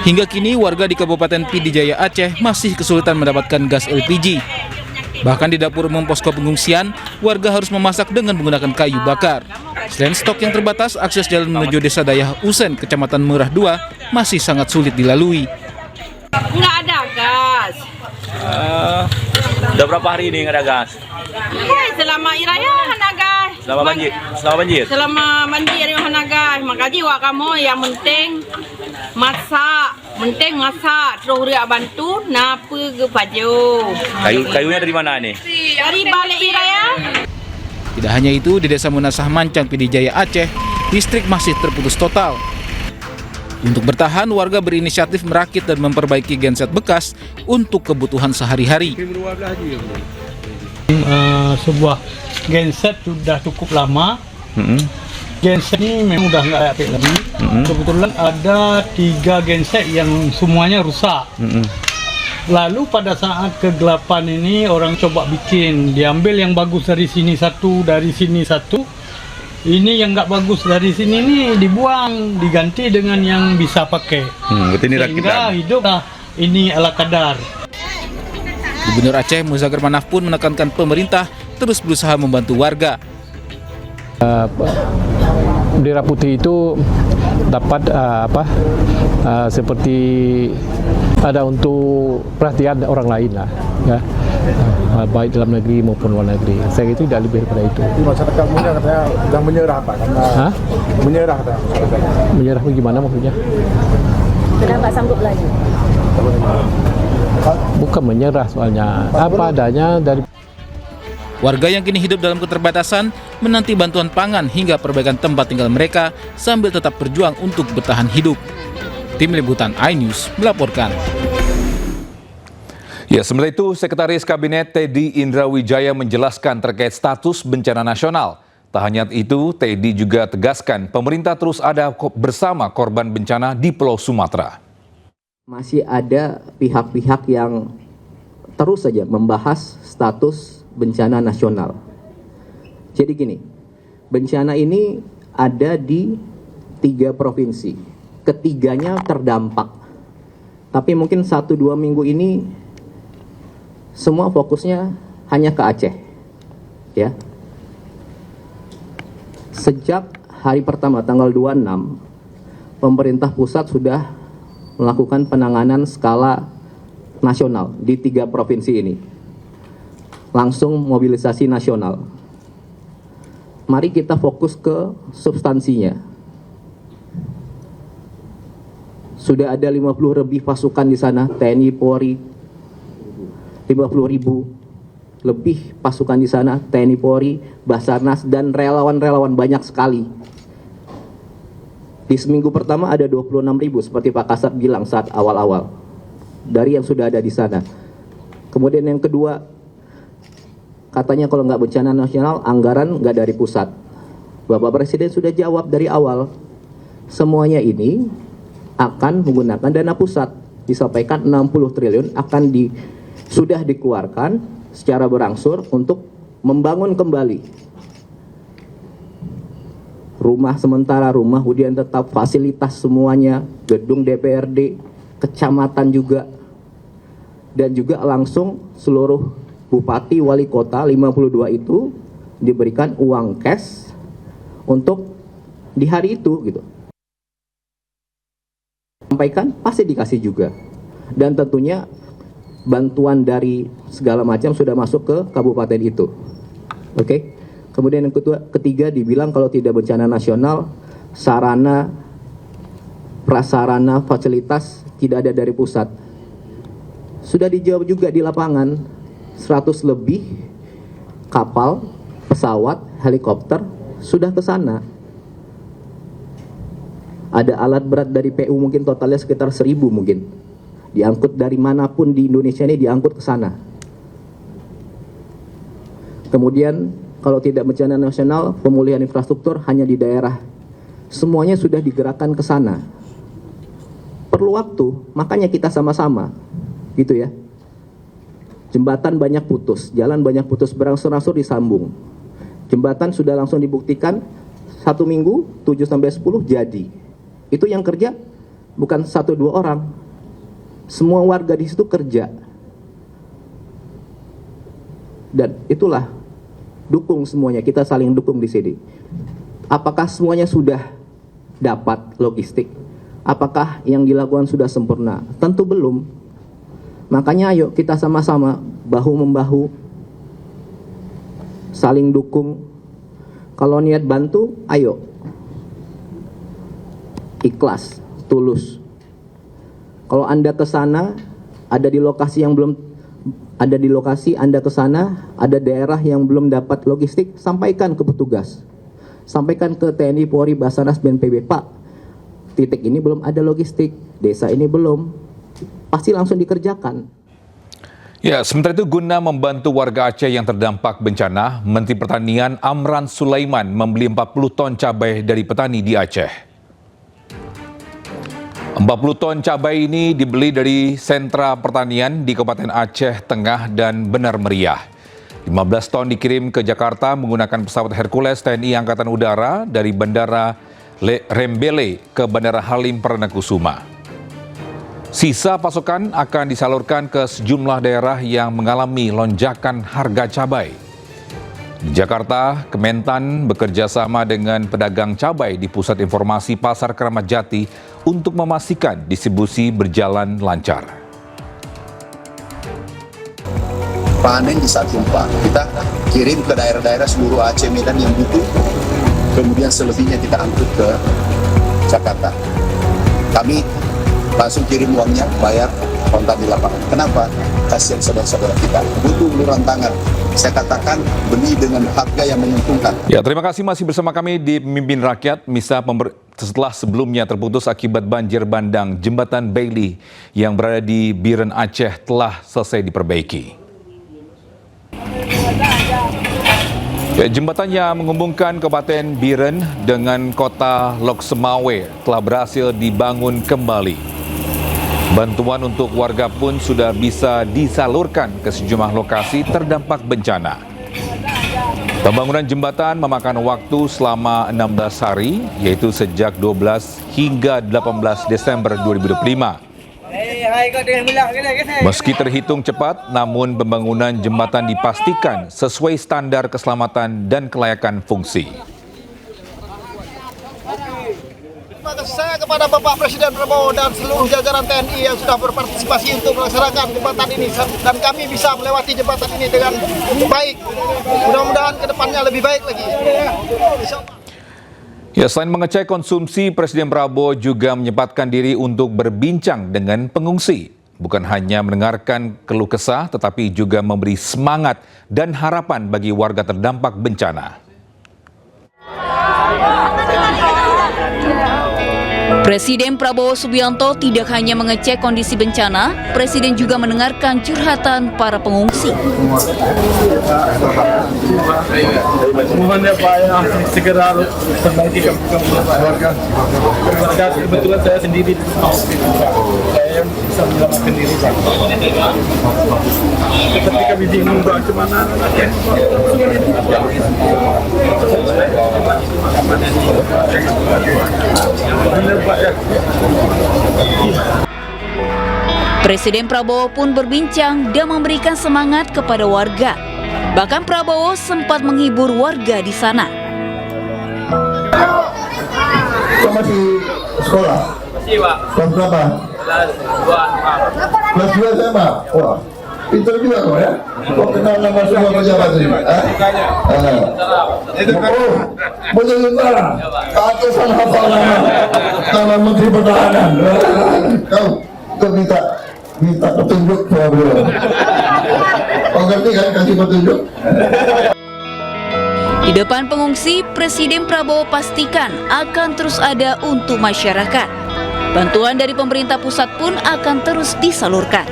Hingga kini warga di Kabupaten Pidijaya Aceh masih kesulitan mendapatkan gas LPG. Bahkan di dapur umum posko pengungsian, warga harus memasak dengan menggunakan kayu bakar. Selain stok yang terbatas, akses jalan menuju Desa Dayah Usen, Kecamatan Merah 2, masih sangat sulit dilalui. Nggak ada gas. Udah berapa hari ini nggak ada gas? Selama iraya ada gas. Selama banjir? Selama banjir? Selama banjir ada gas. Makanya wak kamu yang penting masak. Penting masak. Terus dia bantu napa ke baju. Kayunya dari mana nih? Dari balik iraya. Tidak hanya itu, di Desa Munasah Mancang, Pidijaya Aceh, listrik masih terputus total. Untuk bertahan, warga berinisiatif merakit dan memperbaiki genset bekas untuk kebutuhan sehari-hari. Sebuah genset sudah cukup lama. Genset ini memang udah nggak aktif lagi. Kebetulan ada 3 genset yang semuanya rusak. Lalu pada saat kegelapan ini orang coba bikin, diambil yang bagus dari sini satu, dari sini satu. Ini yang nggak bagus dari sini nih dibuang, diganti dengan yang bisa pakai. Sehingga hidup ini ala kadar. Gubernur Aceh Muzakir Manaf pun menekankan pemerintah terus berusaha membantu warga. Bendera putih itu dapat seperti ada untuk perhatian orang lain lah, ya. Baik dalam negeri maupun luar negeri. Saya itu tidak lebih daripada itu. Masyarakat muda katanya sudah menyerah Pak, karena menyerah katanya masyarakat. Menyerah bagaimana maksudnya? Sudah nggak sanggup lagi. Bukan menyerah soalnya, apa adanya dari. Warga yang kini hidup dalam keterbatasan menanti bantuan pangan hingga perbaikan tempat tinggal mereka sambil tetap berjuang untuk bertahan hidup. Tim Liputan iNews melaporkan. Ya, sementara itu Sekretaris Kabinet Teddy Indrawijaya menjelaskan terkait status bencana nasional. Tak hanya itu, Teddy juga tegaskan pemerintah terus ada bersama korban bencana di Pulau Sumatera. Masih ada pihak-pihak yang terus saja membahas status bencana nasional. Jadi gini, bencana ini ada di 3 provinsi. Ketiganya terdampak. Tapi mungkin 1-2 minggu ini semua fokusnya hanya ke Aceh. Ya. Sejak hari pertama tanggal 26, pemerintah pusat sudah melakukan penanganan skala nasional di 3 provinsi ini. Langsung mobilisasi nasional. Mari kita fokus ke substansinya. Sudah ada 50 lebih pasukan di sana, TNI, Polri, 50.000 lebih pasukan di sana, TNI, Polri, Basarnas, dan relawan-relawan banyak sekali. Di seminggu pertama ada 26.000 seperti Pak Kasat bilang saat awal-awal dari yang sudah ada di sana. Kemudian yang kedua, katanya kalau nggak bencana nasional, anggaran nggak dari pusat. Bapak Presiden sudah jawab dari awal, semuanya ini akan menggunakan dana pusat. Disampaikan 60 triliun akan sudah dikeluarkan secara berangsur untuk membangun kembali rumah sementara, rumah hunian tetap, fasilitas semuanya, gedung DPRD, kecamatan juga, dan juga langsung seluruh bupati, wali kota 52 itu diberikan uang cash untuk di hari itu gitu. Sampaikan pasti dikasih juga. Dan tentunya bantuan dari segala macam sudah masuk ke kabupaten itu. Oke. Kemudian yang ketiga dibilang kalau tidak bencana nasional, sarana, prasarana, fasilitas tidak ada dari pusat. Sudah dijawab juga di lapangan, 100 lebih kapal, pesawat, helikopter sudah ke sana. Ada alat berat dari PU mungkin totalnya sekitar 1.000 mungkin. Diangkut dari manapun di Indonesia ini diangkut ke sana. Kemudian kalau tidak bencana nasional, pemulihan infrastruktur hanya di daerah. Semuanya sudah digerakkan ke sana. Perlu waktu, makanya kita sama-sama. Gitu ya. Jembatan banyak putus, jalan banyak putus, berangsur-angsur disambung. Jembatan sudah langsung dibuktikan 1 minggu, 7-10 jadi. Itu yang kerja bukan 1-2 orang. Semua warga di situ kerja. Dan itulah dukung semuanya, kita saling dukung di sini. Apakah semuanya sudah dapat logistik? Apakah yang dilakukan sudah sempurna? Tentu belum. Makanya ayo kita sama-sama bahu-membahu, saling dukung. Kalau niat bantu, ayo. Ikhlas, tulus. Kalau Anda ke sana, ada di lokasi yang belum, ada di lokasi Anda ke sana, ada daerah yang belum dapat logistik, sampaikan ke petugas. Sampaikan ke TNI, Polri, Basarnas, BNPB, Pak, titik ini belum ada logistik, desa ini belum, pasti langsung dikerjakan. Ya, sementara itu guna membantu warga Aceh yang terdampak bencana, Menteri Pertanian Amran Sulaiman membeli 40 ton cabai dari petani di Aceh. 40 ton cabai ini dibeli dari sentra pertanian di Kabupaten Aceh Tengah dan Benar Meriah. 15 ton dikirim ke Jakarta menggunakan pesawat Hercules TNI Angkatan Udara dari Bandara Rembele ke Bandara Halim Perdana Kusuma. Sisa pasokan akan disalurkan ke sejumlah daerah yang mengalami lonjakan harga cabai. Di Jakarta, Kementan bekerja sama dengan pedagang cabai di Pusat Informasi Pasar Keramat Jati untuk memastikan distribusi berjalan lancar. Panen di saat gempa, kita kirim ke daerah-daerah seluruh Aceh, Medan yang butuh, kemudian selebihnya kita angkut ke Jakarta. Kami langsung kirim uangnya, bayar kontak di lapangan. Kenapa? Kasihan saudara-saudara kita, butuh uluran tangan. Saya katakan beli dengan harga yang menguntungkan. Ya, terima kasih masih bersama kami di Pemimpin Rakyat. Setelah sebelumnya terputus akibat banjir bandang, jembatan Bailey yang berada di Biren Aceh telah selesai diperbaiki. Ya, jembatan yang menghubungkan Kabupaten Biren dengan kota Lok Semawe telah berhasil dibangun kembali. Bantuan untuk warga pun sudah bisa disalurkan ke sejumlah lokasi terdampak bencana. Pembangunan jembatan memakan waktu selama 16 hari, yaitu sejak 12 hingga 18 Desember 2025. Meski terhitung cepat, namun pembangunan jembatan dipastikan sesuai standar keselamatan dan kelayakan fungsi. Terima kasih saya kepada Bapak Presiden Prabowo dan seluruh jajaran TNI yang sudah berpartisipasi untuk melaksanakan jembatan ini, dan kami bisa melewati jembatan ini dengan baik. Mudah-mudahan ke depannya lebih baik lagi. Ya, selain mengecek konsumsi, Presiden Prabowo juga menyempatkan diri untuk berbincang dengan pengungsi. Bukan hanya mendengarkan keluh kesah, tetapi juga memberi semangat dan harapan bagi warga terdampak bencana. Presiden Prabowo Subianto tidak hanya mengecek kondisi bencana, Presiden juga mendengarkan curhatan para pengungsi. Mohon ya Pak ya, segera perbaiki keluarga. Kebetulan saya sendiri, saya bisa menyelamatkan diri Pak. Ketika bingung Pak, kemana? Presiden Prabowo pun berbincang dan memberikan semangat kepada warga. Bahkan Prabowo sempat menghibur warga di sana. Kamu masih sekolah? Masih Pak. Kelas berapa? Kelas 2 SMA? Wah, pintar juga kok ya? Kok kenal nama semua pejabat ini? Oh, Bojong Utara, atasan hafal nama Menteri Pertahanan. Kau minta petunjuk sama beliau. Kau ngerti kan kasih petunjuk? Di depan pengungsi, Presiden Prabowo pastikan akan terus ada untuk masyarakat. Bantuan dari pemerintah pusat pun akan terus disalurkan.